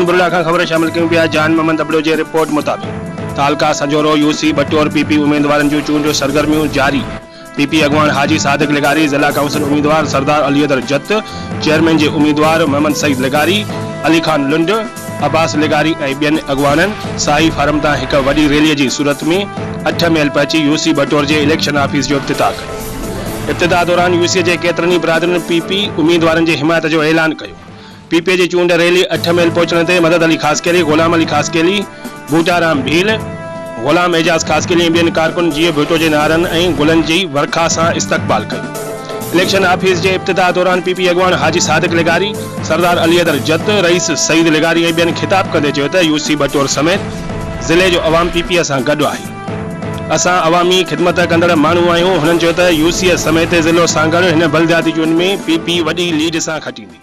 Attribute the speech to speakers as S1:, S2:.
S1: चूंड बुरला खां ख़बर शामिल कयूं पिया। जान मोहम्मद अबड़ो जे रिपोर्ट मुताबिक़ तालका संजोरो यूसी बटोर पीपी उम्मीदवारनि जूं चूंड सरगर्मियूं जारी। पीपी अगवान हाजी सादिक लेगारी, जिला काउंसिल उम्मीदवार सरदार अलीदर जत, चेयरमैन जे उम्मीदवार मोहम्मद सईद लेगारी, अली खान लुंड, अब्बास लेगारी ऐं ॿियनि अगवाननि साई फार्म तां हिक वॾी रैलीअ जी सूरत में 8 मैल पहुची यूसी बटोर जे इलेक्शन ऑफिस जो इफ्तिताह कयो। इफ्तिताह दौरान यूसी जे केतिरनि ई बिरादरनि पीपी उम्मीदवारनि जी हिमायत जो ऐलान कयो। पीपी जी चूंड रैली 8 मैल पहुचण ते मदद अली खासकेली, गुलाम अली खासकेली, बूटाराम भील, गुलाम एजाज खासकेली ऐं ॿियनि कारकुन जीअं भुट्टो जे नारनि ऐं गुलनि जी वर्खा सां इस्तक़बाल कयो। इलेक्शन ऑफिस जे इफ्तिताह दौरान पीपी अगवान हाजी सादिक लेगारी, सरदार अलीदर जत, रईस सईद लेगारी ऐं ॿियनि खिताब कंदे चयो त यूसी बटोर समेत ज़िले जो अवाम पीपीअ सां गॾु आहे। असां अवामी ख़िदमत कंदड़ माण्हू आहियूं। हुननि चयो त यूसी समेत ज़िलो सां गॾु हिन बलदियाती चूंड में पीपी वॾी लीड सां खटींदी।